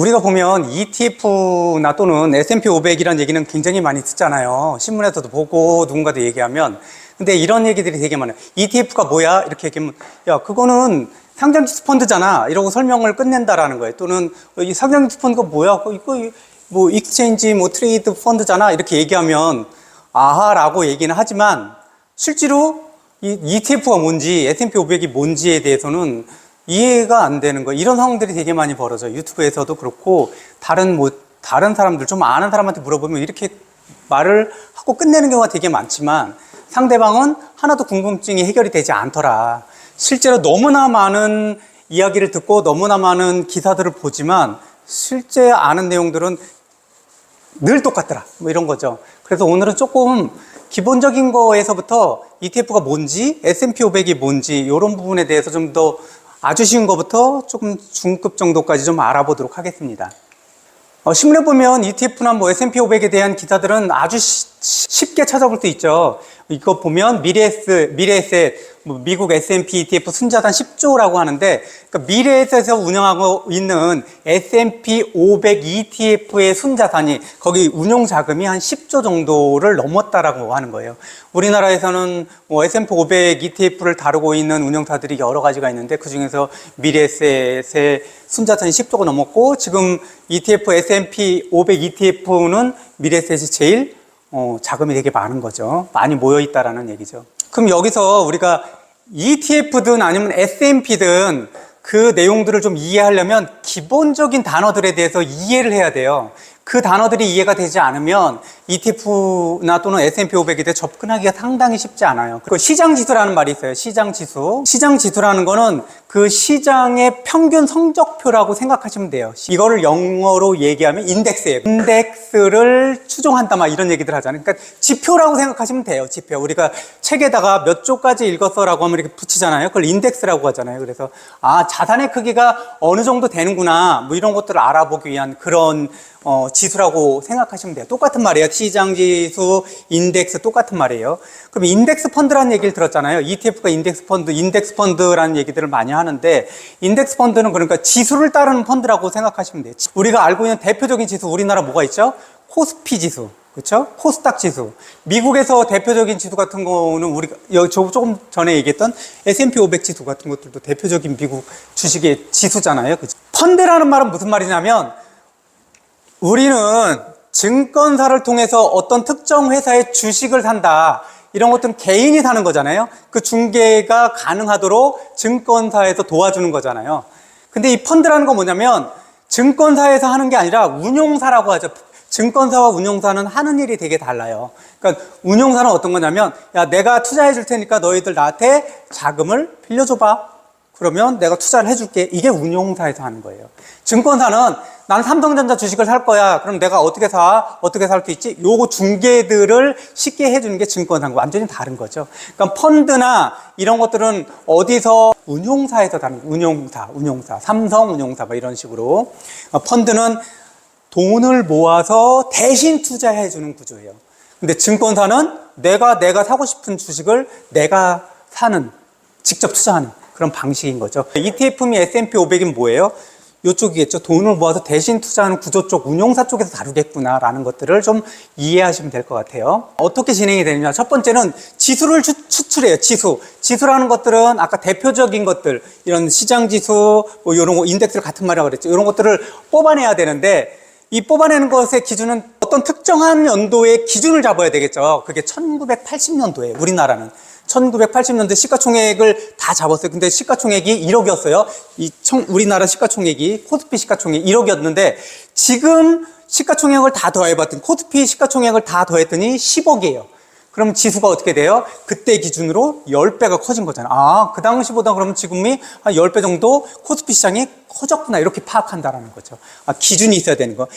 우리가 보면 ETF나 또는 S&P 500이라는 얘기는 굉장히 많이 듣잖아요. 신문에서도 보고 누군가도 얘기하면. 근데 이런 얘기들이 되게 많아요. ETF가 뭐야? 이렇게 얘기하면, 야, 그거는 상장지수 펀드잖아. 이러고 설명을 끝낸다라는 거예요. 또는 이 상장지수 펀드가 뭐야? 이거 뭐 익스체인지 뭐 트레이드 펀드잖아. 이렇게 얘기하면 아하라고 얘기는 하지만 실제로 이 ETF가 뭔지 S&P 500이 뭔지에 대해서는 이해가 안 되는 거. 이런 상황들이 되게 많이 벌어져요. 유튜브에서도 그렇고 다른 사람들 좀 아는 사람한테 물어보면 이렇게 말을 하고 끝내는 경우가 되게 많지만 상대방은 하나도 궁금증이 해결이 되지 않더라. 실제로 너무나 많은 이야기를 듣고 너무나 많은 기사들을 보지만 실제 아는 내용들은 늘 똑같더라. 뭐 이런 거죠. 그래서 오늘은 조금 기본적인 거에서부터 ETF가 뭔지, S&P 500이 뭔지 이런 부분에 대해서 좀 더 아주 쉬운 것부터 조금 중급 정도까지 좀 알아보도록 하겠습니다. 신문에 보면 ETF나 뭐 S&P 500에 대한 기사들은 아주 쉽게 찾아볼 수 있죠. 이거 보면 미래에셋, 미국 S&P ETF 순자산 10조라고 하는데, 그러니까 미래에셋에서 운영하고 있는 S&P 500 ETF의 순자산이 거기 운용 자금이 한 10조 정도를 넘었다라고 하는 거예요. 우리나라에서는 뭐 S&P 500 ETF를 다루고 있는 운용사들이 여러 가지가 있는데 그 중에서 미래에셋의 순자산이 10조가 넘었고 지금 ETF S&P 500 ETF는 미래에셋이 제일 자금이 되게 많은 거죠. 많이 모여 있다라는 얘기죠. 그럼 여기서 우리가 ETF든 아니면 S&P든 그 내용들을 좀 이해하려면 기본적인 단어들에 대해서 이해를 해야 돼요. 그 단어들이 이해가 되지 않으면 ETF나 또는 S&P 500에 대해 접근하기가 상당히 쉽지 않아요. 그 시장지수라는 말이 있어요. 시장지수. 시장지수라는 거는 그 시장의 평균 성적표라고 생각하시면 돼요. 이거를 영어로 얘기하면 인덱스예요. 인덱스를 추종한다 막 이런 얘기들 하잖아요. 그러니까 지표라고 생각하시면 돼요. 지표. 우리가 책에다가 몇 조까지 읽었어라고 하면 이렇게 붙이잖아요. 그걸 인덱스라고 하잖아요. 그래서 자산의 크기가 어느 정도 되는구나 뭐 이런 것들을 알아보기 위한 그런 지수라고 생각하시면 돼요. 똑같은 말이에요. 시장지수, 인덱스 똑같은 말이에요. 그럼 인덱스 펀드라는 얘기를 들었잖아요. ETF가 인덱스 펀드라는 얘기들을 많이 하는데 인덱스 펀드는 그러니까 지수를 따르는 펀드라고 생각하시면 돼요. 우리가 알고 있는 대표적인 지수 우리나라 뭐가 있죠? 코스피 지수. 그렇죠? 코스닥 지수. 미국에서 대표적인 지수 같은 거는 우리가 조금 전에 얘기했던 S&P 500 지수 같은 것들도 대표적인 미국 주식의 지수잖아요. 그렇죠? 펀드라는 말은 무슨 말이냐면 우리는 증권사를 통해서 어떤 특정 회사의 주식을 산다. 이런 것들은 개인이 사는 거잖아요. 그 중개가 가능하도록 증권사에서 도와주는 거잖아요. 근데 이 펀드라는 건 뭐냐면 증권사에서 하는 게 아니라 운용사라고 하죠. 증권사와 운용사는 하는 일이 되게 달라요. 그러니까 운용사는 어떤 거냐면 야, 내가 투자해 줄 테니까 너희들 나한테 자금을 빌려줘봐. 그러면 내가 투자를 해줄게. 이게 운용사에서 하는 거예요. 증권사는 나는 삼성전자 주식을 살 거야. 그럼 내가 어떻게 살 수 있지? 요거 중개들을 쉽게 해주는 게 증권사고 완전히 다른 거죠. 그러니까 펀드나 이런 것들은 어디서 운용사에서 다른 운용사, 삼성 운용사 뭐 이런 식으로 펀드는 돈을 모아서 대신 투자해 주는 구조예요. 근데 증권사는 내가 사고 싶은 주식을 내가 사는, 직접 투자하는 그런 방식인 거죠. ETF 및 S&P 500은 뭐예요? 이쪽이겠죠. 돈을 모아서 대신 투자하는 구조 쪽, 운용사 쪽에서 다루겠구나라는 것들을 좀 이해하시면 될 것 같아요. 어떻게 진행이 되느냐. 첫 번째는 지수를 추출해요. 지수라는 것들은 아까 대표적인 것들, 이런 시장지수, 뭐 이런 거, 인덱스 같은 말이라고 그랬죠. 이런 것들을 뽑아내야 되는데 이 뽑아내는 것의 기준은 어떤 특정한 연도의 기준을 잡아야 되겠죠. 그게 1980년도에 우리나라는 1980년대 시가총액을 다 잡았어요. 근데 시가총액이 1억이었어요. 우리나라 시가총액이 코스피 시가총액 1억이었는데 지금 시가총액을 다 더해봤더니 코스피 시가총액을 다 더했더니 10억이에요. 그럼 지수가 어떻게 돼요? 그때 기준으로 10배가 커진 거잖아요. 그 당시보다 그러면 지금이 한 10배 정도 코스피 시장이 커졌구나. 이렇게 파악한다라는 거죠. 기준이 있어야 되는 거.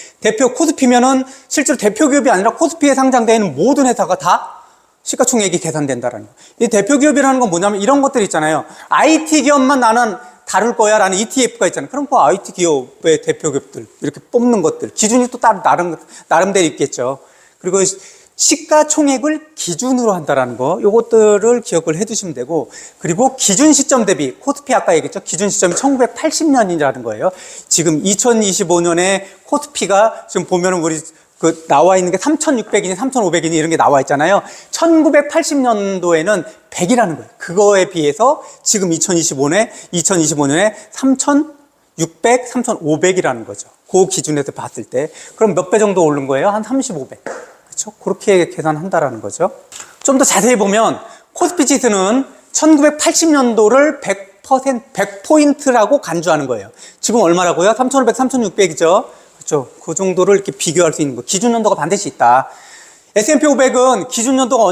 코스피면은 실제로 대표 기업이 아니라 코스피에 상장되어 있는 모든 회사가 다 시가총액이 계산된다라는 거. 이 대표 기업이라는 건 뭐냐면 이런 것들 있잖아요. IT 기업만 나는 다룰 거야 라는 ETF가 있잖아요. 그럼 그 IT 기업의 대표 기업들 이렇게 뽑는 것들 기준이 또 따로 나름대로 있겠죠. 그리고 시가총액을 기준으로 한다라는 거, 요것들을 기억을 해두시면 되고, 그리고 기준 시점 대비, 코스피 아까 얘기했죠? 기준 시점이 1980년이라는 거예요. 지금 2025년에 코스피가 지금 보면은 우리 나와 있는 게 3,600이니 3,500이니 이런 게 나와 있잖아요. 1980년도에는 100이라는 거예요. 그거에 비해서 지금 2025년에 3,600, 3,500이라는 거죠. 그 기준에서 봤을 때. 그럼 몇 배 정도 오른 거예요? 한 35배. 그렇죠? 그렇게 계산한다라는 거죠. 좀 더 자세히 보면 코스피 지수는 1980년도를 100포인트라고 간주하는 거예요. 지금 얼마라고요? 3,500, 3,600이죠. 그렇죠? 그 정도를 이렇게 비교할 수 있는 거. 기준 연도가 반드시 있다. S&P 500은 기준 연도가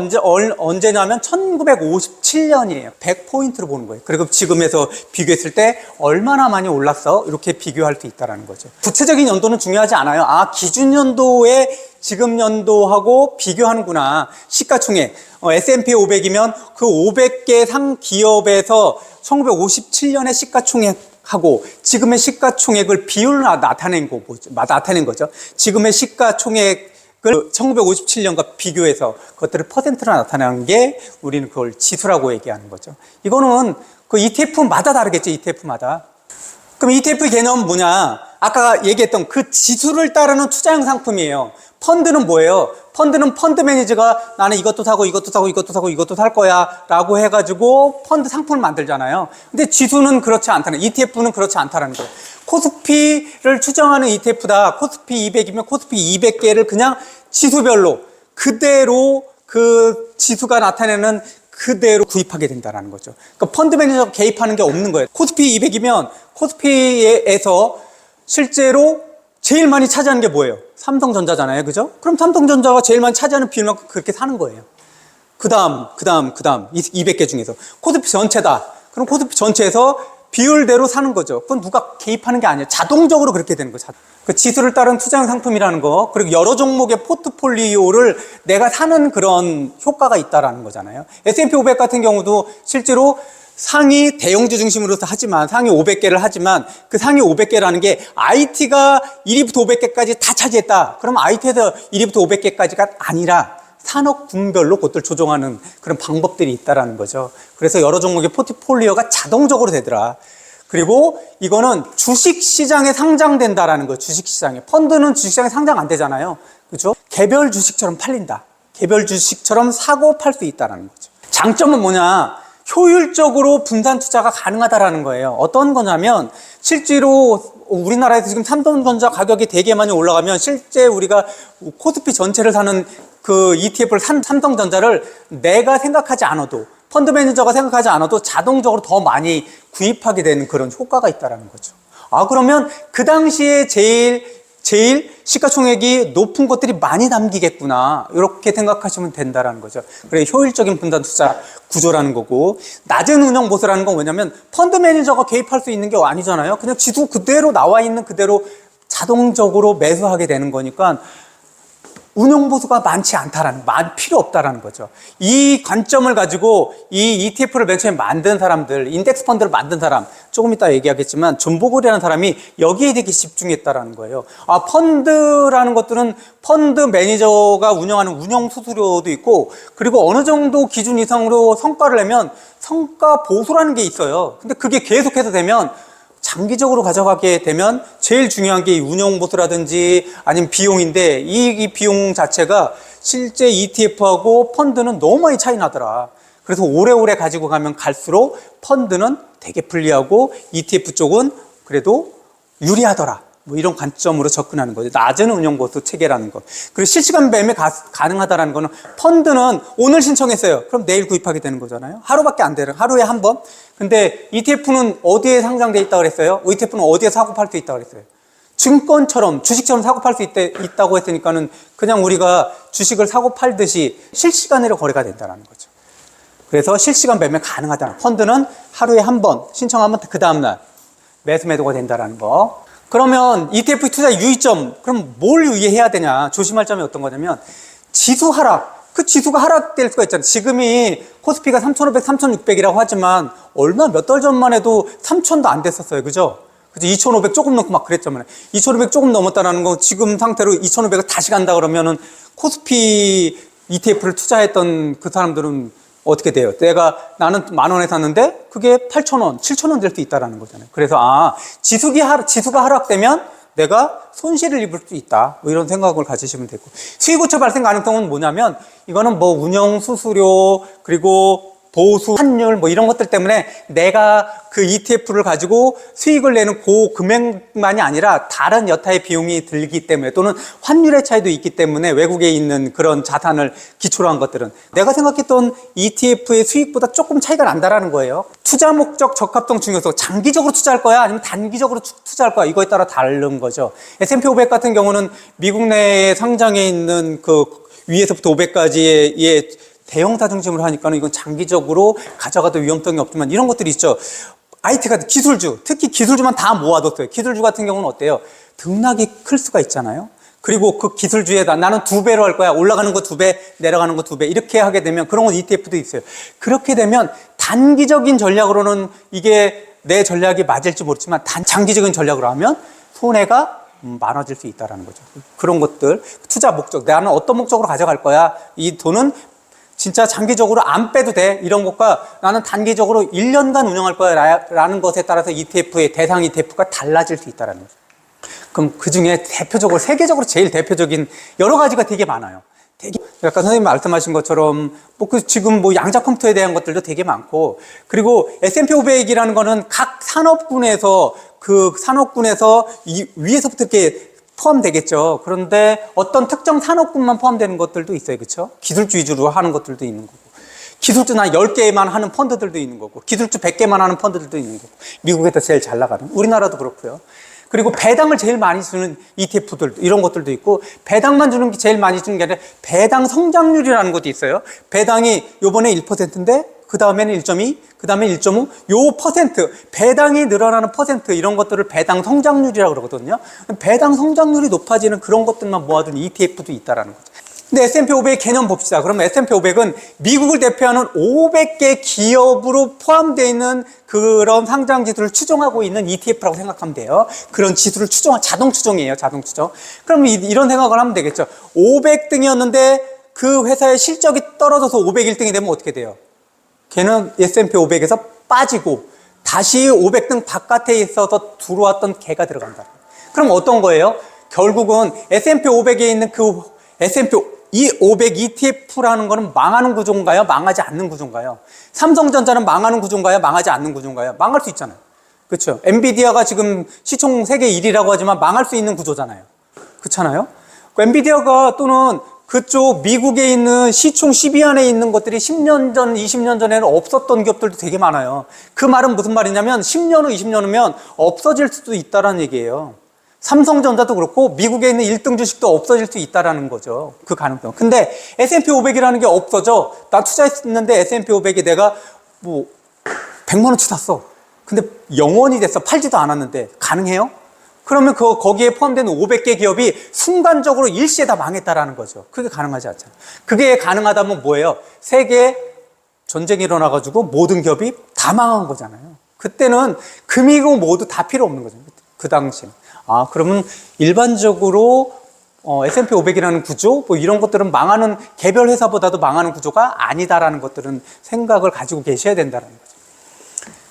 언제냐면 1957년이에요. 100포인트로 보는 거예요. 그리고 지금에서 비교했을 때 얼마나 많이 올랐어? 이렇게 비교할 수 있다는 거죠. 구체적인 연도는 중요하지 않아요. 아, 기준 연도에 지금 연도하고 비교하는구나. 시가총액. S&P 500이면 그 500개 상 기업에서 1957년에 시가총액하고 지금의 시가총액을 비율로 나타낸 거죠. 지금의 시가총액 1957년과 비교해서 그것들을 퍼센트로 나타내는 게 우리는 그걸 지수라고 얘기하는 거죠. 이거는 그 ETF마다 다르겠죠, ETF마다. 그럼 ETF 개념은 뭐냐? 아까 얘기했던 그 지수를 따르는 투자형 상품이에요. 펀드는 뭐예요? 펀드는 펀드 매니저가 나는 이것도 사고 이것도 사고 이것도 사고 이것도 살 거야 라고 해가지고 펀드 상품을 만들잖아요. 근데 지수는 그렇지 않다는, ETF는 그렇지 않다는 거예요. 코스피를 추정하는 ETF다. 코스피 200이면 코스피 200개를 그냥 지수별로 그대로 그 지수가 나타내는 그대로 구입하게 된다는 거죠. 그러니까 펀드 매니저가 개입하는 게 없는 거예요. 코스피 200이면 코스피에서 실제로 제일 많이 차지하는 게 뭐예요? 삼성전자잖아요. 그죠? 그럼 삼성전자가 제일 많이 차지하는 비율만큼 그렇게 사는 거예요. 그 다음 200개 중에서 코스피 전체다. 그럼 코스피 전체에서 비율대로 사는 거죠. 그건 누가 개입하는 게 아니에요. 자동적으로 그렇게 되는 거죠. 그 지수를 따른 투자형 상품이라는 거, 그리고 여러 종목의 포트폴리오를 내가 사는 그런 효과가 있다라는 거잖아요. S&P 500 같은 경우도 실제로 상위 대형주 중심으로서 하지만, 상위 500개를 하지만, 그 상위 500개라는 게 IT가 1위부터 500개까지 다 차지했다. 그럼 IT에서 1위부터 500개까지가 아니라 산업군별로 그것들 조정하는 그런 방법들이 있다라는 거죠. 그래서 여러 종목의 포트폴리오가 자동적으로 되더라. 그리고 이거는 주식시장에 상장된다라는 거예요. 주식시장에. 펀드는 주식시장에 상장 안 되잖아요. 그렇죠? 개별 주식처럼 팔린다. 개별 주식처럼 사고 팔 수 있다라는 거죠. 장점은 뭐냐? 효율적으로 분산 투자가 가능하다라는 거예요. 어떤 거냐면 실제로 우리나라에서 지금 삼성전자 가격이 되게 많이 올라가면 실제 우리가 코스피 전체를 사는 그 ETF를 산 삼성전자를 내가 생각하지 않아도, 펀드 매니저가 생각하지 않아도 자동적으로 더 많이 구입하게 되는 그런 효과가 있다는 거죠. 아, 그러면 그 당시에 제일 시가총액이 높은 것들이 많이 남기겠구나, 이렇게 생각하시면 된다는 거죠. 그래, 효율적인 분산 투자 구조라는 거고, 낮은 운영 보수라는 건 뭐냐면 펀드 매니저가 개입할 수 있는 게 아니잖아요. 그냥 지수 그대로 나와 있는 그대로 자동적으로 매수하게 되는 거니까 운용 보수가 많지 않다라는, 필요 없다라는 거죠. 이 관점을 가지고 이 ETF를 맨 처음에 만든 사람들, 인덱스 펀드를 만든 사람, 조금 이따 얘기하겠지만 존 보글이라는 사람이 여기에 되게 집중했다라는 거예요. 아, 펀드라는 것들은 펀드 매니저가 운영하는 운영 수수료도 있고, 그리고 어느 정도 기준 이상으로 성과를 내면 성과 보수라는 게 있어요. 근데 그게 계속해서 되면, 장기적으로 가져가게 되면 제일 중요한 게 운영 보수라든지 아니면 비용인데, 이 비용 자체가 실제 ETF하고 펀드는 너무 많이 차이 나더라. 그래서 오래오래 가지고 가면 갈수록 펀드는 되게 불리하고 ETF 쪽은 그래도 유리하더라. 뭐 이런 관점으로 접근하는 거죠. 낮은 운영 보수 체계라는 거. 그리고 실시간 매매 가능하다라는 거는, 펀드는 오늘 신청했어요. 그럼 내일 구입하게 되는 거잖아요. 하루밖에 안 되는, 하루에 한 번. 근데 ETF는 어디에 상장돼 있다고 그랬어요? ETF는 어디에 사고 팔 수 있다고 그랬어요? 증권처럼, 주식처럼 사고 팔 수 있다고 했으니까는 그냥 우리가 주식을 사고 팔듯이 실시간으로 거래가 된다는 거죠. 그래서 실시간 매매 가능하다는, 펀드는 하루에 한 번 신청하면 그 다음날 매수 매도가 된다는 거. 그러면 ETF 투자의 유의점, 그럼 뭘 유의해야 되냐? 조심할 점이 어떤 거냐면, 지수 하락. 그 지수가 하락될 수가 있잖아요. 지금이 코스피가 3,500, 3,600이라고 하지만 몇 달 전만 해도 3,000도 안 됐었어요. 그죠? 2,500 조금 넘고 막 그랬잖아요. 2,500 조금 넘었다는 거, 지금 상태로 2,500을 다시 간다 그러면은 코스피 ETF를 투자했던 그 사람들은 어떻게 돼요? 나는 10,000원에 샀는데 그게 8,000원, 7,000원 될 수 있다라는 거잖아요. 그래서 지수가 하락되면 내가 손실을 입을 수 있다. 뭐 이런 생각을 가지시면 되고. 수익우차 발생 가능성은 뭐냐면 이거는 뭐 운영 수수료 그리고 보수, 환율 뭐 이런 것들 때문에 내가 그 ETF를 가지고 수익을 내는 그 금액만이 아니라 다른 여타의 비용이 들기 때문에 또는 환율의 차이도 있기 때문에 외국에 있는 그런 자산을 기초로 한 것들은 내가 생각했던 ETF의 수익보다 조금 차이가 난다라는 거예요. 투자 목적 적합성 중에서 장기적으로 투자할 거야 아니면 단기적으로 투자할 거야 이거에 따라 다른 거죠. S&P 500 같은 경우는 미국 내에 상장해 있는 그 위에서부터 500까지의 대형 다중지물을 하니까는 이건 장기적으로 가져가도 위험성이 없지만 이런 것들이 있죠. IT 같은 기술주, 특히 기술주만 다 모아뒀어요. 기술주 같은 경우는 어때요? 등락이 클 수가 있잖아요. 그리고 그 기술주에다 나는 2배로 할 거야. 올라가는 거 2배, 내려가는 거 2배. 이렇게 하게 되면 그런 건 ETF도 있어요. 그렇게 되면 단기적인 전략으로는 이게 내 전략이 맞을지 모르지만 장기적인 전략으로 하면 손해가 많아질 수 있다는 거죠. 그런 것들, 투자 목적, 나는 어떤 목적으로 가져갈 거야. 이 돈은 진짜 장기적으로 안 빼도 돼. 이런 것과 나는 단기적으로 1년간 운영할 거야. 라는 것에 따라서 ETF의 대상 ETF가 달라질 수 있다는 거죠. 그럼 그 중에 대표적으로, 세계적으로 제일 대표적인 여러 가지가 되게 많아요. 아까 선생님 말씀하신 것처럼, 지금 양자 컴퓨터에 대한 것들도 되게 많고, 그리고 S&P 500이라는 거는 각 산업군에서, 위에서부터 이렇게 포함되겠죠. 그런데 어떤 특정 산업군만 포함되는 것들도 있어요. 그렇죠? 기술주 위주로 하는 것들도 있는 거고. 기술주나 10개만 하는 펀드들도 있는 거고. 기술주 100개만 하는 펀드들도 있는 거고. 미국에서 제일 잘 나가는. 우리나라도 그렇고요. 그리고 배당을 제일 많이 주는 ETF들 이런 것들도 있고 배당만 주는 게 제일 많이 주는 게 아니라 배당 성장률이라는 것도 있어요. 배당이 요번에 1%인데 그 다음에는 1.2, 그 다음에 1.5, 요 퍼센트, 배당이 늘어나는 퍼센트 이런 것들을 배당 성장률이라고 그러거든요. 배당 성장률이 높아지는 그런 것들만 모아둔 ETF도 있다라는 거죠. 근데 S&P 500 개념 봅시다. 그러면 S&P 500은 미국을 대표하는 500개 기업으로 포함되어 있는 그런 상장 지수를 추종하고 있는 ETF라고 생각하면 돼요. 그런 지수를 자동 추종이에요. 자동 추종. 그럼 이런 생각을 하면 되겠죠. 500등이었는데 그 회사의 실적이 떨어져서 501등이 되면 어떻게 돼요? 걔는 S&P 500에서 빠지고 다시 500등 바깥에 있어서 들어왔던 걔가 들어간다. 그럼 어떤 거예요? 결국은 S&P 500에 있는 그 S&P 500 ETF라는 거는 망하는 구조인가요? 망하지 않는 구조인가요? 삼성전자는 망하는 구조인가요? 망하지 않는 구조인가요? 망할 수 있잖아요. 그렇죠? 엔비디아가 지금 시총 세계 1위라고 하지만 망할 수 있는 구조잖아요. 그렇잖아요? 엔비디아가 또는 그쪽 미국에 있는 시총 10위 안에 있는 것들이 10년 전, 20년 전에는 없었던 기업들도 되게 많아요. 그 말은 무슨 말이냐면 10년 후, 20년 후면 없어질 수도 있다는 얘기예요. 삼성전자도 그렇고 미국에 있는 1등 주식도 없어질 수 있다는 거죠. 그 가능성. 근데 S&P 500이라는 게 없어져. 나 투자했는데 S&P 500에 내가 100만 원치 샀어. 근데 영원이 됐어. 팔지도 않았는데 가능해요? 그러면 거기에 포함되는 500개 기업이 순간적으로 일시에 다 망했다라는 거죠. 그게 가능하지 않잖아요. 그게 가능하다면 뭐예요? 세계 전쟁이 일어나가지고 모든 기업이 다 망한 거잖아요. 그때는 금이고 모두 다 필요 없는 거죠. 그 당시는. 그러면 일반적으로 S&P 500이라는 구조, 이런 것들은 망하는 개별 회사보다도 망하는 구조가 아니다라는 것들은 생각을 가지고 계셔야 된다는 거죠.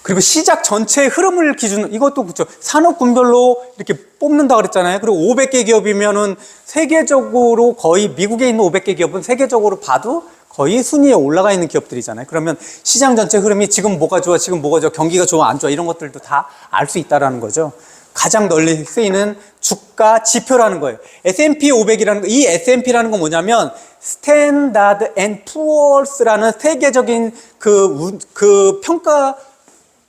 그리고 시작 전체의 흐름을 기준으로, 이것도 그렇죠. 산업군별로 이렇게 뽑는다 그랬잖아요. 그리고 500개 기업이면은 세계적으로 거의 미국에 있는 500개 기업은 세계적으로 봐도 거의 순위에 올라가 있는 기업들이잖아요. 그러면 시장 전체 흐름이 지금 뭐가 좋아, 지금 뭐가 좋아, 경기가 좋아, 안 좋아, 이런 것들도 다 알 수 있다라는 거죠. 가장 널리 쓰이는 주가 지표라는 거예요. S&P 500이라는 거, 이 S&P라는 건 뭐냐면 스탠다드 앤 푸어스라는 세계적인 그 평가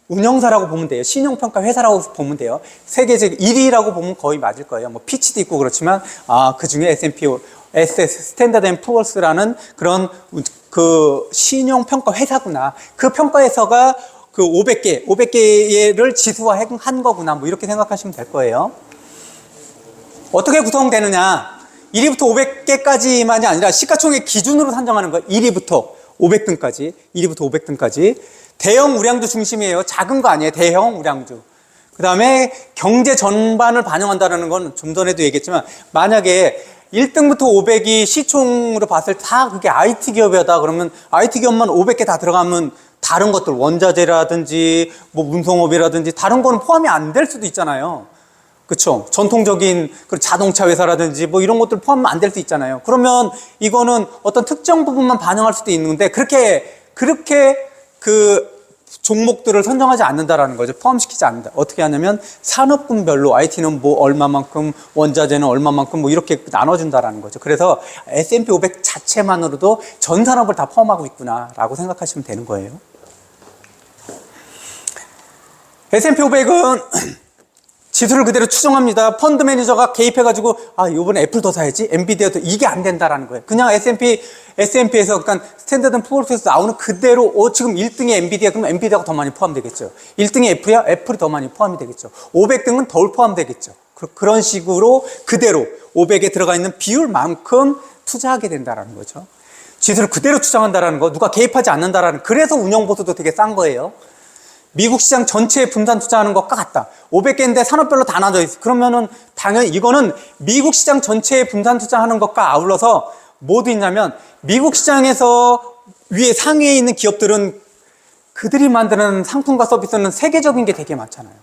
운영사라고 보면 돼요. 신용평가 회사라고 보면 돼요. 세계적 1위라고 보면 거의 맞을 거예요. 피치도 있고 그렇지만 그 중에 S&P 스탠다드 앤 푸어스라는 그런 그 신용평가 회사구나. 그 평가회사가 그 500개를 지수화한 거구나. 이렇게 생각하시면 될 거예요. 어떻게 구성되느냐. 1위부터 500개까지만이 아니라 시가총액 기준으로 산정하는 거예요. 1위부터 500등까지. 1위부터 500등까지. 대형 우량주 중심이에요. 작은 거 아니에요. 대형 우량주. 그 다음에 경제 전반을 반영한다는 건 좀 전에도 얘기했지만 만약에 1등부터 500이 시총으로 봤을 때 다 그게 IT 기업이다. 그러면 IT 기업만 500개 다 들어가면 다른 것들, 원자재라든지 뭐 운송업이라든지 다른 거는 포함이 안 될 수도 있잖아요. 그렇죠? 전통적인 자동차 회사라든지 뭐 이런 것들 포함 안 될 수 있잖아요. 그러면 이거는 어떤 특정 부분만 반영할 수도 있는데 그렇게 그 종목들을 선정하지 않는다라는 거죠. 포함시키지 않는다. 어떻게 하냐면 산업군별로 IT는 뭐 얼마만큼, 원자재는 얼마만큼 뭐 이렇게 나눠준다라는 거죠. 그래서 S&P 500 자체만으로도 전 산업을 다 포함하고 있구나라고 생각하시면 되는 거예요. S&P 500은 지수를 그대로 추정합니다. 펀드 매니저가 개입해가지고 이번에 애플 더 사야지, 엔비디아도 이게 안 된다라는 거예요. 그냥 S&P에서 그러니까 스탠더드 포어에서 나오는 그대로 지금 1등이 엔비디아 그러면 엔비디아가 더 많이 포함되겠죠. 1등이 애플이야? 애플이 더 많이 포함이 되겠죠. 500등은 덜 포함되겠죠. 그런 식으로 그대로 500에 들어가 있는 비율만큼 투자하게 된다라는 거죠. 지수를 그대로 추정한다라는 거, 누가 개입하지 않는다라는, 그래서 운영보수도 되게 싼 거예요. 미국 시장 전체에 분산 투자하는 것과 같다. 500개인데 산업별로 다 나눠져 있어. 그러면은 당연히 이거는 미국 시장 전체에 분산 투자하는 것과 아울러서 뭐도 있냐면 미국 시장에서 위에 상위에 있는 기업들은 그들이 만드는 상품과 서비스는 세계적인 게 되게 많잖아요.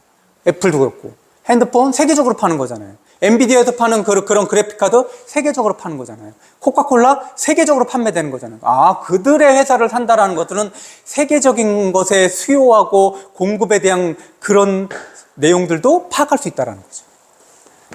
애플도 그렇고 핸드폰 세계적으로 파는 거잖아요. 엔비디아에서 파는 그런 그래픽카드 세계적으로 파는 거잖아요. 코카콜라 세계적으로 판매되는 거잖아요. 그들의 회사를 산다라는 것들은 세계적인 것의 수요하고 공급에 대한 그런 내용들도 파악할 수 있다는 거죠.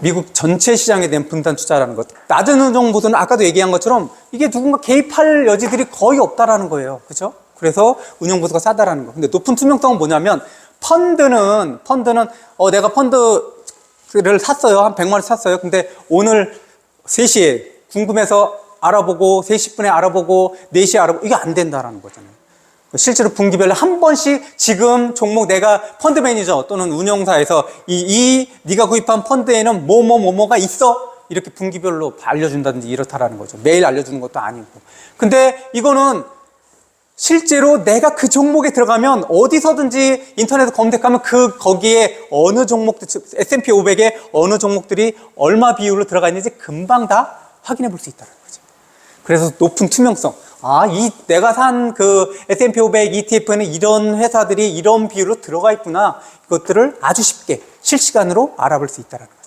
미국 전체 시장에 대한 분산 투자라는 것. 낮은 운용보수는 아까도 얘기한 것처럼 이게 누군가 개입할 여지들이 거의 없다라는 거예요. 그렇죠? 그래서 운용보수가 싸다라는 거. 근데 높은 투명성은 뭐냐면 펀드는 내가 펀드를 샀어요. 한 100만 원 샀어요. 근데 오늘 3시에 궁금해서 알아보고 3시 10분에 알아보고 4시에 알아보고 이게 안 된다라는 거잖아요. 실제로 분기별로 한 번씩 지금 종목 내가 펀드 매니저 또는 운영사에서 네가 구입한 펀드에는 뭐가 있어? 이렇게 분기별로 알려준다든지 이렇다라는 거죠. 매일 알려주는 것도 아니고. 근데 이거는 실제로 내가 그 종목에 들어가면 어디서든지 인터넷에 검색하면 거기에 어느 종목들, S&P 500에 어느 종목들이 얼마 비율로 들어가 있는지 금방 다 확인해 볼 수 있다는 거죠. 그래서 높은 투명성. 내가 산 그 S&P 500 ETF에는 이런 회사들이 이런 비율로 들어가 있구나. 이것들을 아주 쉽게 실시간으로 알아볼 수 있다는 거죠.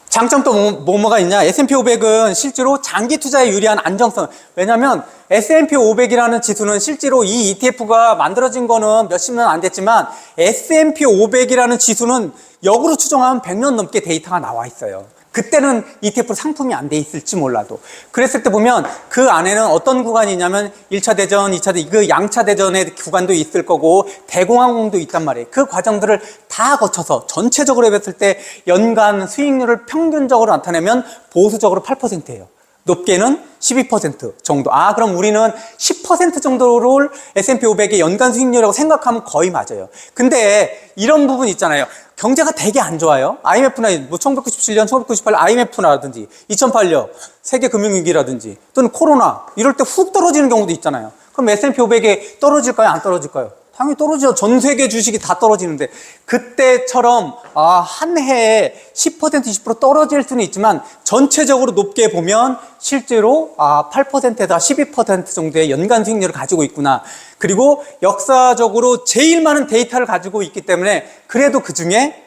장점 또 뭐가 있냐? S&P 500은 실제로 장기 투자에 유리한 안정성. 왜냐면 S&P 500이라는 지수는 실제로 이 ETF가 만들어진 거는 몇십 년 안 됐지만 S&P 500이라는 지수는 역으로 추정하면 100년 넘게 데이터가 나와 있어요. 그때는 ETF 상품이 안 돼 있을지 몰라도. 그랬을 때 보면 그 안에는 어떤 구간이냐면 1차 대전, 2차 대전, 그 양차 대전의 구간도 있을 거고 대공황도 있단 말이에요. 그 과정들을 다 거쳐서 전체적으로 봤을 때 연간 수익률을 평균적으로 나타내면 보수적으로 8%예요. 높게는 12% 정도. 그럼 우리는 10% 정도를 S&P 500의 연간 수익률이라고 생각하면 거의 맞아요. 근데 이런 부분 있잖아요. 경제가 되게 안 좋아요. IMF나 1997년, 1998년 IMF라든지 2008년 세계 금융위기라든지 또는 코로나 이럴 때 훅 떨어지는 경우도 있잖아요. 그럼 S&P 500에 떨어질까요? 안 떨어질까요? 당연히 떨어지죠. 전 세계 주식이 다 떨어지는데 그때처럼 한 해에 10% 20% 떨어질 수는 있지만 전체적으로 높게 보면 실제로 8%에다 12% 정도의 연간 수익률을 가지고 있구나. 그리고 역사적으로 제일 많은 데이터를 가지고 있기 때문에 그래도 그중에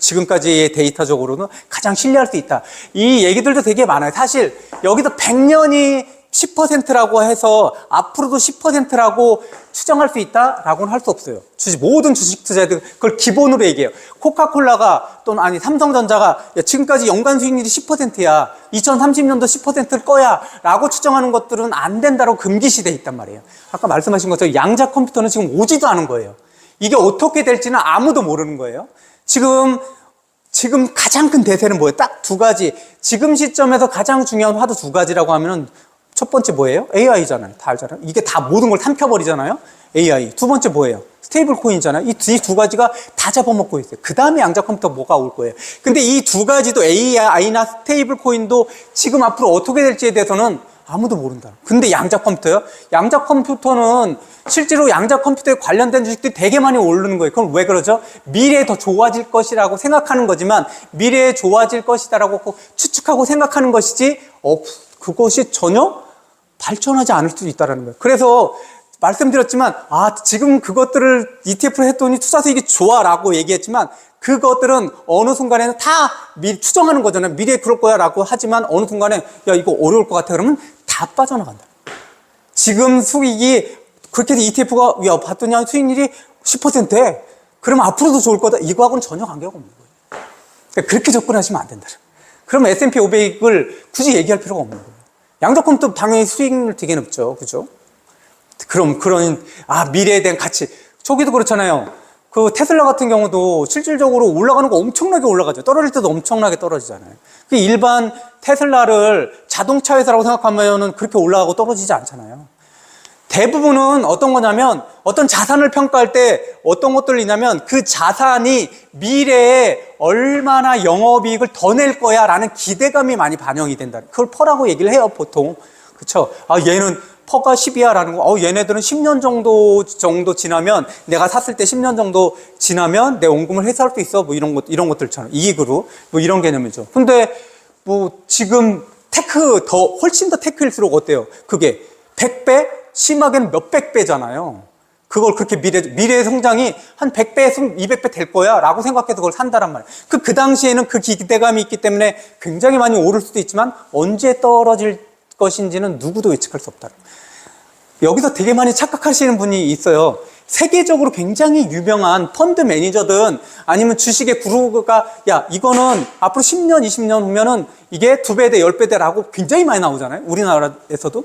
지금까지의 데이터적으로는 가장 신뢰할 수 있다. 이 얘기들도 되게 많아요. 사실 여기서 100년이 10%라고 해서 앞으로도 10%라고 추정할 수 있다라고는 할 수 없어요. 모든 주식 투자자들 그걸 기본으로 얘기해요. 코카콜라가 또는 삼성전자가 지금까지 연간 수익률이 10%야. 2030년도 10%일 거야. 라고 추정하는 것들은 안 된다고 금기시돼 있단 말이에요. 아까 말씀하신 것처럼 양자 컴퓨터는 지금 오지도 않은 거예요. 이게 어떻게 될지는 아무도 모르는 거예요. 지금 가장 큰 대세는 뭐예요? 딱 두 가지. 지금 시점에서 가장 중요한 화두 두 가지라고 하면은 첫 번째 뭐예요? AI잖아요. 다 알잖아요. 이게 다 모든 걸 삼켜버리잖아요. AI. 두 번째 뭐예요? 스테이블 코인이잖아요. 이 두 가지가 다 잡아먹고 있어요. 그 다음에 양자 컴퓨터 뭐가 올 거예요. 근데 이 두 가지도 AI나 스테이블 코인도 지금 앞으로 어떻게 될지에 대해서는 아무도 모른다. 근데 양자 컴퓨터요? 양자 컴퓨터는 실제로 양자 컴퓨터에 관련된 주식들이 되게 많이 오르는 거예요. 그럼 왜 그러죠? 미래에 더 좋아질 것이라고 생각하는 거지만 미래에 좋아질 것이다라고 추측하고 생각하는 것이지 그것이 전혀 발전하지 않을 수도 있다는 거예요. 그래서 말씀드렸지만 지금 그것들을 ETF를 했더니 투자 수익이 좋아라고 얘기했지만 그것들은 어느 순간에는 다 추정하는 거잖아요. 미래에 그럴 거야 라고 하지만 어느 순간에 야 이거 어려울 것 같아 그러면 다 빠져나간다. 지금 수익이 그렇게 해서 ETF가 야 봤더니 수익률이 10%에 그러면 앞으로도 좋을 거다. 이거하고는 전혀 관계가 없는 거예요. 그러니까 그렇게 접근하시면 안 된다. 그러면 S&P 500을 굳이 얘기할 필요가 없는 거예요. 양자 컴퓨터 당연히 수익률 되게 높죠. 그죠? 그럼 그런 미래에 대한 가치. 저기도 그렇잖아요. 그 테슬라 같은 경우도 실질적으로 올라가는 거 엄청나게 올라가죠. 떨어질 때도 엄청나게 떨어지잖아요. 그 일반 테슬라를 자동차 회사라고 생각하면은 그렇게 올라가고 떨어지지 않잖아요. 대부분은 어떤 거냐면 어떤 자산을 평가할 때 어떤 것들이냐면 그 자산이 미래에 얼마나 영업이익을 더 낼 거야 라는 기대감이 많이 반영이 된다. 그걸 퍼라고 얘기를 해요, 보통. 그쵸? 얘는 퍼가 10이야 라는 거. 얘네들은 10년 정도 지나면 내가 샀을 때 10년 정도 지나면 내 원금을 회수할 수 있어. 뭐 이런 것들처럼 이익으로 뭐 이런 개념이죠. 근데 뭐 지금 훨씬 더 테크일수록 어때요? 그게 100배? 심하게는 몇백 배잖아요. 그걸 그렇게 미래의 성장이 한 100배, 200배 될 거야 라고 생각해서 그걸 산다란 말이에요. 그 당시에는 그 기대감이 있기 때문에 굉장히 많이 오를 수도 있지만 언제 떨어질 것인지는 누구도 예측할 수 없다. 여기서 되게 많이 착각하시는 분이 있어요. 세계적으로 굉장히 유명한 펀드 매니저든 아니면 주식의 구루가 이거는 앞으로 10년, 20년 후면은 이게 2배 돼, 10배 돼라고 굉장히 많이 나오잖아요. 우리나라에서도.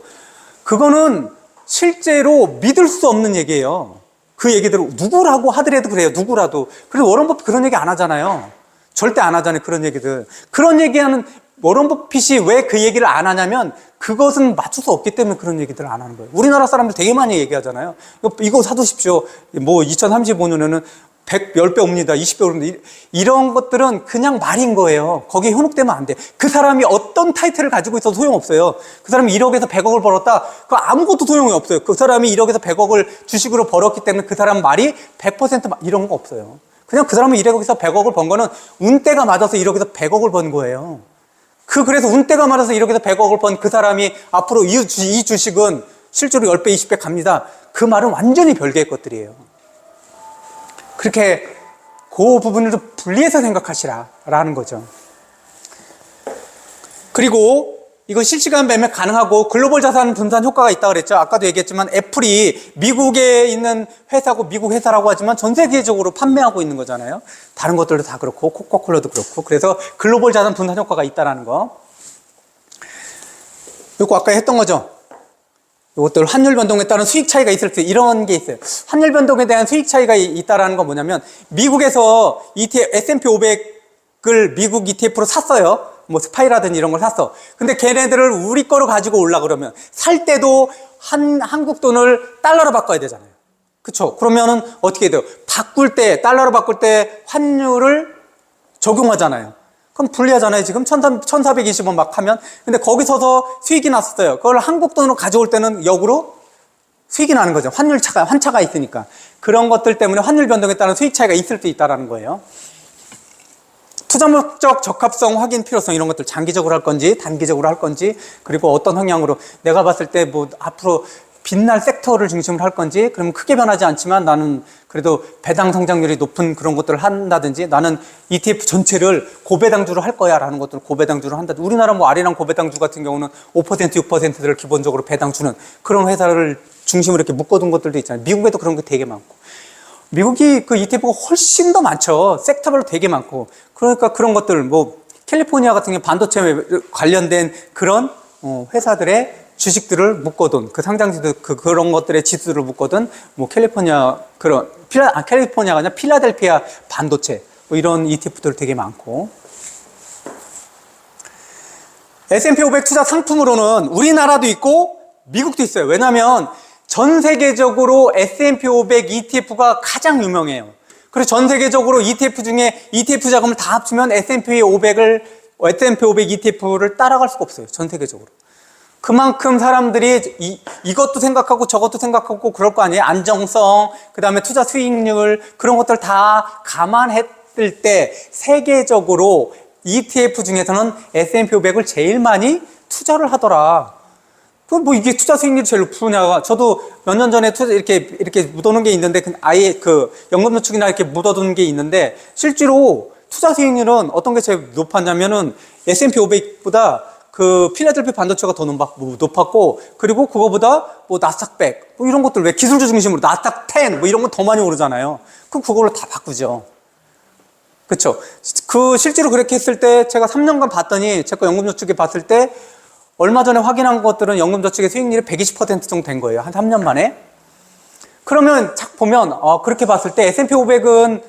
그거는 실제로 믿을 수 없는 얘기예요. 그 얘기들을 누구라고 하더라도 그래요. 누구라도. 그래서 워런 버핏 그런 얘기 안 하잖아요. 절대 안 하잖아요. 그런 얘기들. 그런 얘기하는 워런 버핏이 왜 그 얘기를 안 하냐면 그것은 맞출 수 없기 때문에 그런 얘기들을 안 하는 거예요. 우리나라 사람들 되게 많이 얘기하잖아요. 이거 사두십시오. 뭐 2035년에는 10배 옵니다. 20배 오릅니다. 이런 것들은 그냥 말인 거예요. 거기에 현혹되면 안 돼. 그 사람이 어떤 타이틀을 가지고 있어도 소용없어요. 그 사람이 1억에서 100억을 벌었다. 그거 아무것도 소용이 없어요. 그 사람이 1억에서 100억을 주식으로 벌었기 때문에 그 사람 말이 100% 이런 거 없어요. 그냥 그 사람이 1억에서 100억을 번 거는 운때가 맞아서 1억에서 100억을 번 거예요. 그래서 운때가 맞아서 1억에서 100억을 번 그 사람이 앞으로 이 주식은 실제로 10배, 20배 갑니다. 그 말은 완전히 별개의 것들이에요. 그렇게 그 부분을 좀 분리해서 생각하시라라는 거죠. 그리고 이거 실시간 매매 가능하고 글로벌 자산 분산 효과가 있다고 그랬죠. 아까도 얘기했지만 애플이 미국에 있는 회사고 미국 회사라고 하지만 전 세계적으로 판매하고 있는 거잖아요. 다른 것들도 다 그렇고 코카콜라도 그렇고 그래서 글로벌 자산 분산 효과가 있다라는 거. 이거 아까 했던 거죠. 이것들 환율 변동에 따른 수익 차이가 있을 때 이런 게 있어요. 환율 변동에 대한 수익 차이가 있다라는 건 뭐냐면 미국에서 S&P 500을 미국 ETF로 샀어요. 뭐 스파이라든지 이런 걸 샀어. 근데 걔네들을 우리 거로 가지고 올라 그러면 살 때도 한국 돈을 달러로 바꿔야 되잖아요. 그쵸? 그러면은 어떻게 돼요? 달러로 바꿀 때 환율을 적용하잖아요. 그럼 불리하잖아요. 지금 1420원 막 하면. 근데 거기 서서 수익이 났었어요. 그걸 한국 돈으로 가져올 때는 역으로 수익이 나는 거죠. 환차가 있으니까. 그런 것들 때문에 환율 변동에 따른 수익 차이가 있을 수 있다는 거예요. 투자 목적 적합성 확인 필요성 이런 것들 장기적으로 할 건지 단기적으로 할 건지 그리고 어떤 방향으로 내가 봤을 때 뭐 앞으로 빛날 섹터를 중심으로 할 건지 그러면 크게 변하지 않지만 나는 그래도 배당 성장률이 높은 그런 것들을 한다든지 나는 ETF 전체를 고배당주로 할 거야 라는 것들을 고배당주로 한다든지 우리나라 뭐 아리랑 고배당주 같은 경우는 5% 6%를 기본적으로 배당 주는 그런 회사를 중심으로 이렇게 묶어둔 것들도 있잖아요. 미국에도 그런 게 되게 많고 미국이 그 ETF가 훨씬 더 많죠. 섹터별로 되게 많고 그러니까 그런 것들 뭐 캘리포니아 같은 경우 반도체 관련된 그런 회사들의 주식들을 묶어둔 그 상장지들 그런 것들의 지수를 묶어둔 뭐 캘리포니아가 아니라 필라델피아 반도체 뭐 이런 ETF들 되게 많고 S&P 500 투자 상품으로는 우리나라도 있고 미국도 있어요. 왜냐하면 전 세계적으로 S&P 500 ETF가 가장 유명해요. 그래서 전 세계적으로 ETF 중에 ETF 자금을 다 합치면 S&P 500 ETF를 따라갈 수가 없어요. 전 세계적으로. 그만큼 사람들이 이것도 생각하고 저것도 생각하고 그럴 거 아니에요? 안정성, 그 다음에 투자 수익률, 그런 것들 다 감안했을 때 세계적으로 ETF 중에서는 S&P 500을 제일 많이 투자를 하더라. 그 뭐 이게 투자 수익률이 제일 높으냐. 저도 몇 년 전에 이렇게 묻어놓은 게 있는데, 아예 그 연금저축이나 이렇게 묻어둔 게 있는데, 실제로 투자 수익률은 어떤 게 제일 높았냐면은 S&P 500보다 그 필라델피아 반도체가 더 높았고, 그리고 그거보다 뭐 나스닥 100, 뭐 이런 것들 왜 기술주 중심으로 나스닥 10, 뭐 이런 거 더 많이 오르잖아요. 그럼 그걸로 다 바꾸죠. 그쵸? 그 실제로 그렇게 했을 때 제가 3년간 봤더니 제 거 연금저축에 봤을 때 얼마 전에 확인한 것들은 연금저축의 수익률이 120% 정도 된 거예요. 한 3년 만에. 그러면 착 보면 그렇게 봤을 때 S&P 500은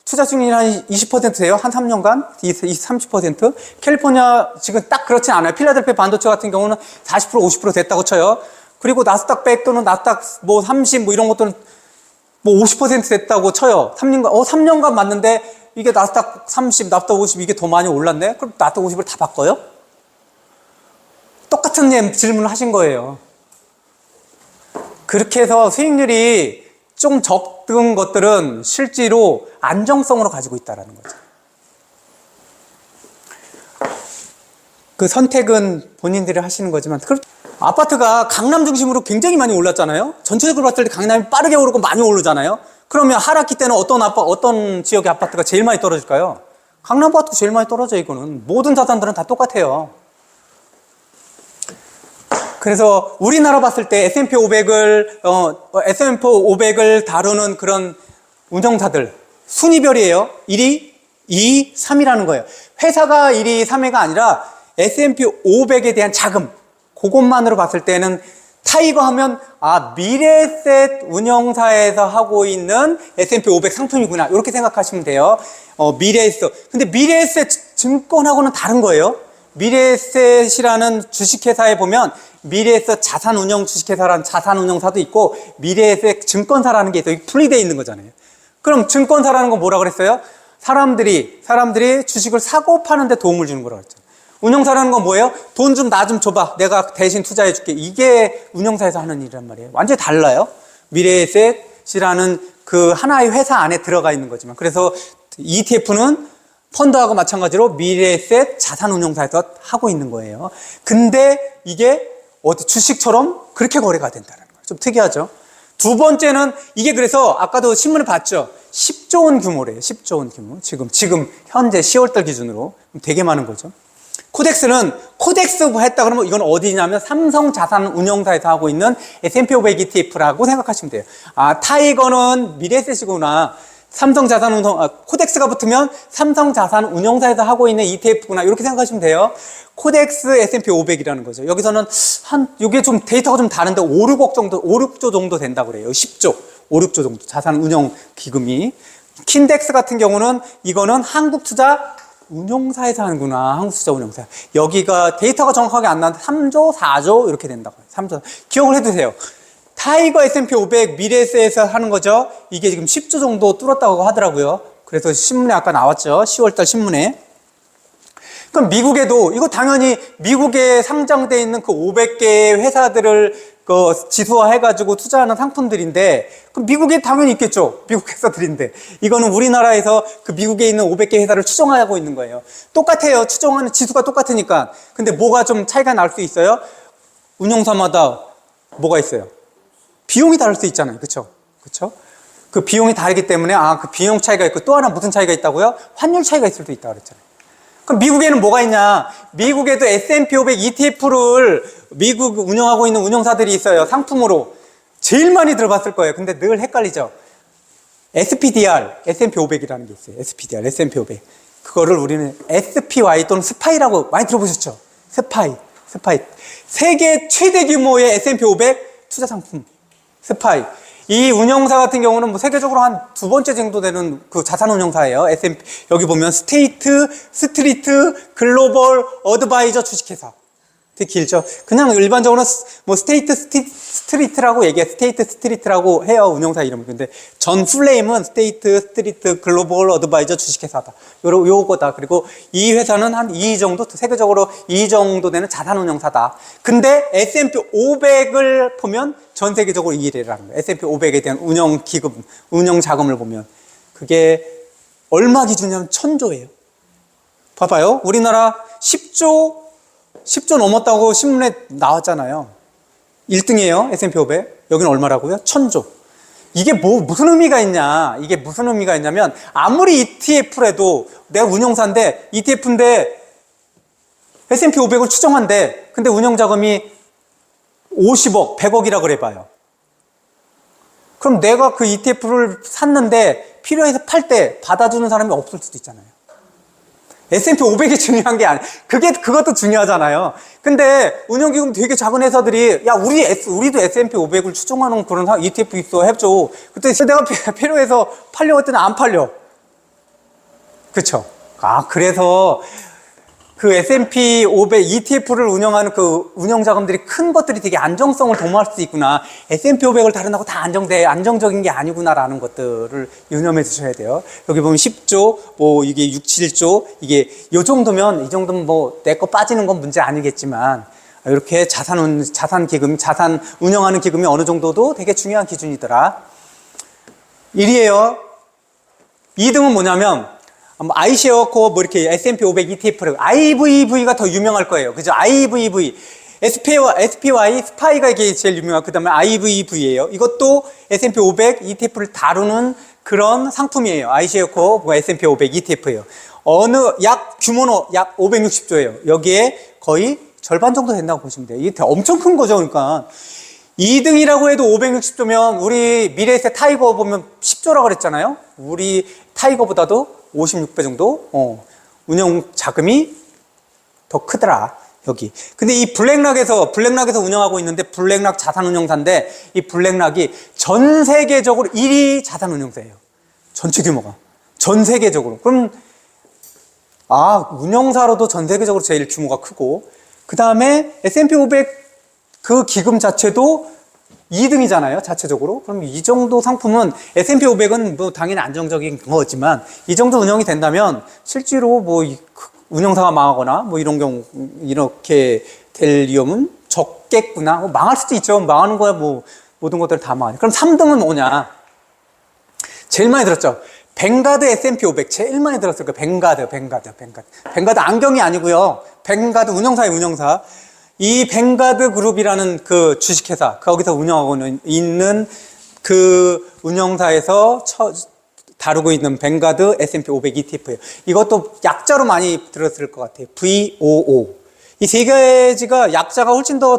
투자 수익률이 한 20%예요. 한 3년간 30%. 캘리포니아 지금 딱 그렇진 않아요. 필라델피아 반도체 같은 경우는 40% 50% 됐다고 쳐요. 그리고 나스닥 100 또는 나스닥 뭐 30 뭐 이런 것들은 뭐 50% 됐다고 쳐요. 3년간 맞는데 이게 나스닥 30, 나스닥 50 이게 더 많이 올랐네? 그럼 나스닥 50을 다 바꿔요? 똑같은 질문을 하신 거예요. 그렇게 해서 수익률이 좀 적은 것들은 실제로 안정성으로 가지고 있다는 거죠. 그 선택은 본인들이 하시는 거지만, 아파트가 강남 중심으로 굉장히 많이 올랐잖아요. 전체적으로 봤을 때 강남이 빠르게 오르고 많이 오르잖아요. 그러면 하락기 때는 어떤 지역의 아파트가 제일 많이 떨어질까요? 강남 아파트가 제일 많이 떨어져요. 이거는 모든 자산들은 다 똑같아요. 그래서 우리나라 봤을 때 S&P 500을 다루는 그런 운영사들 순위별이에요. 1위, 2위, 3위라는 거예요. 회사가 1위, 3위가 아니라 S&P 500에 대한 자금, 그것만으로 봤을 때는 타이거 하면 미래에셋 운영사에서 하고 있는 S&P 500 상품이구나, 이렇게 생각하시면 돼요. 미래에셋. 근데 미래에셋 증권하고는 다른 거예요. 미래에셋이라는 주식회사에 보면 미래에셋 자산운용 주식회사라는 자산운용사도 있고 미래에셋 증권사라는 게 있어요. 분리되어 있는 거잖아요. 그럼 증권사라는 건 뭐라 그랬어요? 사람들이 주식을 사고 파는데 도움을 주는 거라고 그랬죠. 운용사라는 건 뭐예요? 돈 좀 나 좀 줘봐, 내가 대신 투자해 줄게. 이게 운용사에서 하는 일이란 말이에요. 완전히 달라요. 미래에셋이라는 그 하나의 회사 안에 들어가 있는 거지만, 그래서 ETF는 펀드하고 마찬가지로 미래에셋 자산운용사에서 하고 있는 거예요. 근데 이게 주식처럼 그렇게 거래가 된다는 거예요. 좀 특이하죠. 두 번째는 이게, 그래서 아까도 신문에 봤죠. 10조 원 규모래요. 10조 원 규모. 지금 현재 10월달 기준으로 되게 많은 거죠. 코덱스 했다 그러면 이건 어디냐면 삼성 자산운용사에서 하고 있는 S&P 500 ETF라고 생각하시면 돼요. 타이거는 미래에셋이구나. 코덱스가 붙으면 삼성자산운용사에서 하고 있는 ETF구나, 이렇게 생각하시면 돼요. 코덱스 S&P 500이라는 거죠. 여기서는 이게 좀 데이터가 좀 다른데 5, 6조 정도 된다고 그래요. 10조, 5, 6조 정도 자산운용 기금이. 킨덱스 같은 경우는 이거는 한국투자운용사에서 하는구나. 한국투자운용사. 여기가 데이터가 정확하게 안 나는데 3조, 4조 이렇게 된다고 해요. 3조. 기억을 해두세요. 타이거 S&P 500 미래에셋에서 하는 거죠. 이게 지금 10조 정도 뚫었다고 하더라고요. 그래서 신문에 아까 나왔죠. 10월달 신문에. 그럼 미국에도, 이거 당연히 미국에 상장되어 있는 그 500개의 회사들을 지수화해가지고 투자하는 상품들인데, 그럼 미국에 당연히 있겠죠. 미국 회사들인데. 이거는 우리나라에서 그 미국에 있는 500개 회사를 추정하고 있는 거예요. 똑같아요. 추정하는 지수가 똑같으니까. 근데 뭐가 좀 차이가 날 수 있어요? 운용사마다 뭐가 있어요? 비용이 다를 수 있잖아요. 그쵸? 그 비용이 다르기 때문에, 그 비용 차이가 있고, 또 하나 무슨 차이가 있다고요? 환율 차이가 있을 수도 있다고 그랬잖아요. 그럼 미국에는 뭐가 있냐? 미국에도 S&P 500 ETF를 미국 운영하고 있는 운용사들이 있어요. 상품으로. 제일 많이 들어봤을 거예요. 근데 늘 헷갈리죠? SPDR, S&P 500이라는 게 있어요. SPDR, S&P 500. 그거를 우리는 SPY 또는 스파이라고 많이 들어보셨죠? 스파이. 세계 최대 규모의 S&P 500 투자 상품. 스파이. 이 운영사 같은 경우는 뭐 세계적으로 한 두 번째 정도 되는 그 자산운용사예요. S&P. 여기 보면 스트리트, 글로벌, 어드바이저 주식회사. 되게 길죠. 그냥 일반적으로 뭐 스테이트 스트리트라고 얘기해. 스테이트 스트리트라고 해요. 운영사 이름. 근데 전 풀네임은 스테이트 스트리트 글로벌 어드바이저 주식회사다. 요거다. 그리고 이 회사는 한 2 정도, 세계적으로 2 정도 되는 자산운용사다. 근데 S&P 500을 보면 전 세계적으로 1위라는 거예요. S&P 500에 대한 운영 자금을 보면. 그게 얼마 기준이냐면 1000조예요. 봐봐요. 우리나라 10조 넘었다고 신문에 나왔잖아요. 1등이에요. S&P 500. 여기는 얼마라고요? 1000조. 이게 무슨 의미가 있냐? 이게 무슨 의미가 있냐면, 아무리 ETF라도, 내가 운용사인데, ETF인데, S&P 500을 추정한대. 근데 운영자금이 50억, 100억이라 그래봐요. 그럼 내가 그 ETF를 샀는데, 필요해서 팔 때 받아주는 사람이 없을 수도 있잖아요. S&P 500이 중요한 게 아니야. 그것도 중요하잖아요. 근데 운영기금 되게 작은 회사들이, 야, 우리도 S&P 500을 추종하는 그런 ETF 있어, 해줘. 그때 내가 필요해서 팔려고 했더니 안 팔려. 그쵸? 그래서 그 S&P 500 ETF를 운영하는 그 운영자금들이 큰 것들이 되게 안정성을 도모할 수 있구나. S&P 500을 다룬다고 다 안정적인 게 아니구나라는 것들을 유념해 주셔야 돼요. 여기 보면 10조, 뭐 이게 6, 7조, 이게 이 정도면 뭐 내 거 빠지는 건 문제 아니겠지만, 이렇게 자산 운영하는 기금이 어느 정도도 되게 중요한 기준이더라. 1위에요. 2등은 뭐냐면, iShares Core 뭐 이렇게 S&P 500 ETF를 IVV가 더 유명할 거예요. 그죠? IVV. SPY, 스파이가 이게 제일 유명하고, 그 다음에 IVV예요. 이것도 S&P 500 ETF를 다루는 그런 상품이에요. iShares Core 뭐 S&P 500 ETF예요. 규모는 약 560조예요. 여기에 거의 절반 정도 된다고 보시면 돼요. 이게 엄청 큰 거죠. 그러니까 2등이라고 해도 560조면 우리 미래에셋 타이거 보면 10조라고 그랬잖아요. 우리 타이거보다도 56배 정도 운영 자금이 더 크더라. 여기. 근데 이 블랙락에서 운영하고 있는데, 블랙락 자산운용사인데, 이 블랙락이 전 세계적으로 1위 자산운용사예요. 전체 규모가. 전 세계적으로. 그럼 운영사로도 전 세계적으로 제일 규모가 크고, 그 다음에 S&P 500 그 기금 자체도 2등이잖아요, 자체적으로. 그럼 이 정도 상품은, S&P 500은 뭐 당연히 안정적인 거지만, 이 정도 운영이 된다면, 실제로 뭐 운영사가 망하거나, 뭐 이런 경우, 이렇게 될 위험은 적겠구나. 뭐 망할 수도 있죠. 망하는 거야, 뭐, 모든 것들 다 망하니. 그럼 3등은 뭐냐? 제일 많이 들었죠. 뱅가드 S&P 500. 제일 많이 들었을 거예요. 뱅가드 안경이 아니고요. 뱅가드 운영사예요, 운영사. 이 뱅가드 그룹이라는 그 주식회사, 거기서 운영하고 있는 그 운영사에서 다루고 있는 뱅가드 S&P 500 ETF예요. 이것도 약자로 많이 들었을 것 같아요. VOO. 이 세 가지가 약자가 훨씬 더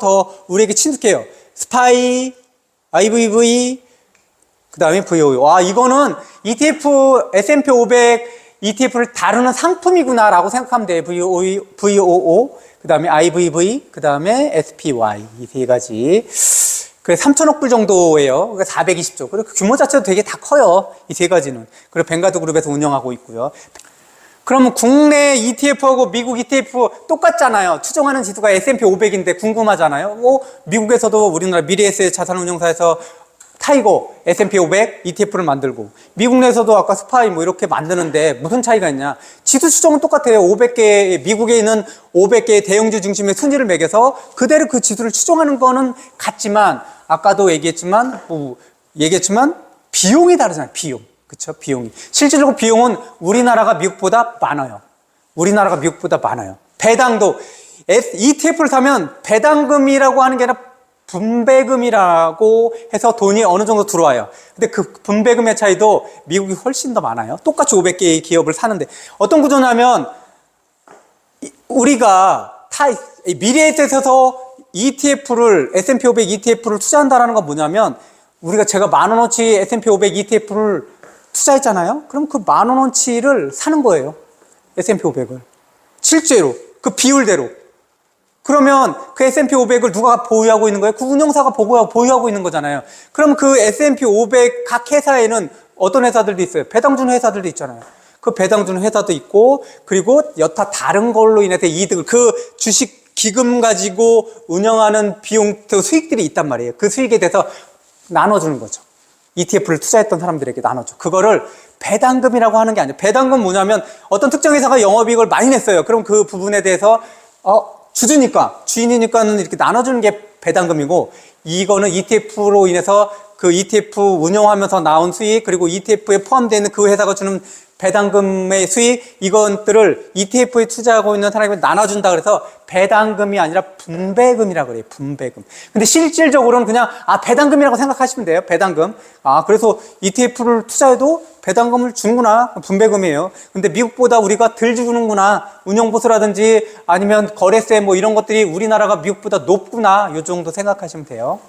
우리에게 친숙해요. 스파이, IVV, 그 다음에 VOO. 이거는 ETF, S&P 500 ETF를 다루는 상품이구나라고 생각하면 돼요. VOO. 그 다음에 IVV, 그 다음에 SPY. 이 세 가지. 그래, 3천억 불 정도예요. 그러니까 420조. 그리고 규모 자체도 되게 다 커요. 이 세 가지는. 그리고 뱅가드 그룹에서 운영하고 있고요. 그러면 국내 ETF하고 미국 ETF 똑같잖아요. 추정하는 지수가 S&P 500인데 궁금하잖아요. 미국에서도 우리나라 미래에셋 자산운용사에서 타이거, S&P 500 ETF를 만들고, 미국 내에서도 아까 스파이 뭐 이렇게 만드는데 무슨 차이가 있냐? 지수 추정은 똑같아요. 미국에 있는 500개의 대형주 중심의 순위를 매겨서 그대로 그 지수를 추정하는 거는 같지만, 아까도 얘기했지만 비용이 다르잖아요. 비용. 그쵸? 비용이. 실질적으로 비용은 우리나라가 미국보다 많아요. 배당도, ETF를 사면 배당금이라고 하는 게 아니라 분배금이라고 해서 돈이 어느 정도 들어와요. 근데 그 분배금의 차이도 미국이 훨씬 더 많아요. 똑같이 500개의 기업을 사는데, 어떤 구조냐면, 우리가 미래에셋에서 ETF를, S&P 500 ETF를 투자한다는 건 뭐냐면, 제가 10,000원어치 S&P 500 ETF를 투자했잖아요. 그럼 그 10,000원어치를 사는 거예요. S&P 500을. 실제로. 그 비율대로. 그러면 그 S&P 500을 누가 보유하고 있는 거예요? 그 운영사가 보유하고 있는 거잖아요. 그럼 그 S&P 500 각 회사에는 어떤 회사들도 있어요? 배당 주는 회사들도 있잖아요. 그 배당 주는 회사도 있고, 그리고 여타 다른 걸로 인해서 이득을, 그 주식 기금 가지고 운영하는 비용, 수익들이 있단 말이에요. 그 수익에 대해서 나눠주는 거죠. ETF를 투자했던 사람들에게 나눠줘. 그거를 배당금이라고 하는 게 아니에요. 배당금 뭐냐면 어떤 특정 회사가 영업이익을 많이 냈어요. 그럼 그 부분에 대해서 주주니까, 주인이니까는 이렇게 나눠주는 게 배당금이고, 이거는 ETF로 인해서 그 ETF 운영하면서 나온 수익, 그리고 ETF에 포함되어 있는 그 회사가 주는 배당금의 수익, 이것들을 ETF에 투자하고 있는 사람이 나눠준다 그래서 배당금이 아니라 분배금이라고 그래요. 분배금. 근데 실질적으로는 그냥 배당금이라고 생각하시면 돼요. 배당금. 그래서 ETF를 투자해도 배당금을 주는구나. 분배금이에요. 근데 미국보다 우리가 덜 주는구나. 운용보수라든지 아니면 거래세 뭐 이런 것들이 우리나라가 미국보다 높구나. 요 정도 생각하시면 돼요.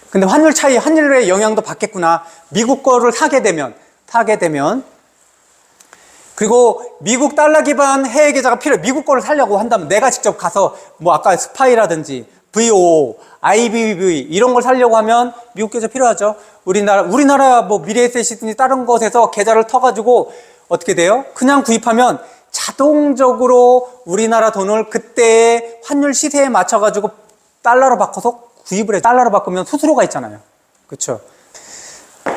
근데 환율 차이, 환율의 영향도 받겠구나. 미국 거를 사게 되면 그리고 미국 달러 기반 해외 계좌가 필요해. 미국 거를 사려고 한다면 내가 직접 가서 뭐 아까 스파이라든지 VO, IBV 이런 걸 사려고 하면 미국 계좌 필요하죠. 우리나라 뭐 미래에셋이든지 다른 곳에서 계좌를 터가지고 어떻게 돼요? 그냥 구입하면 자동적으로 우리나라 돈을 그때의 환율 시세에 맞춰가지고 달러로 바꿔서 구입을 해. 달러로 바꾸면 수수료가 있잖아요. 그렇죠?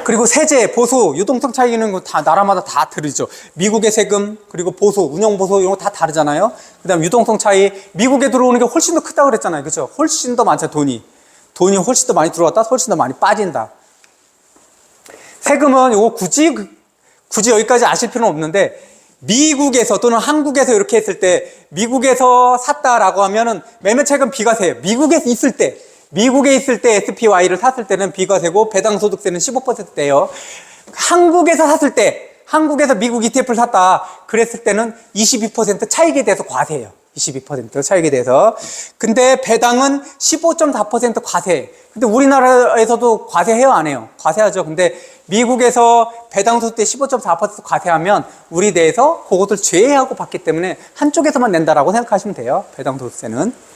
그리고 세제, 보수, 유동성 차이는 다 나라마다 다 다르죠. 미국의 세금, 그리고 보수, 운영보수 이런 거 다 다르잖아요. 그 다음 유동성 차이, 미국에 들어오는 게 훨씬 더 크다고 그랬잖아요. 그렇죠? 훨씬 더 많죠, 돈이 훨씬 더 많이 들어왔다, 훨씬 더 많이 빠진다. 세금은 이거 굳이 여기까지 아실 필요는 없는데, 미국에서 또는 한국에서 이렇게 했을 때, 미국에서 샀다라고 하면은 매매차익은 비과세예요. 미국에 있을 때 SPY를 샀을 때는 비과세고 배당소득세는 15%대예요. 한국에서 샀을 때, 한국에서 미국 ETF를 샀다 그랬을 때는 22% 차익에 대해서 과세예요. 22% 차익에 대해서. 근데 배당은 15.4% 과세. 근데 우리나라에서도 과세해요, 안 해요? 과세하죠. 근데 미국에서 배당소득세 15.4% 과세하면 우리 내에서 그것을 제외하고 받기 때문에 한쪽에서만 낸다라고 생각하시면 돼요. 배당소득세는.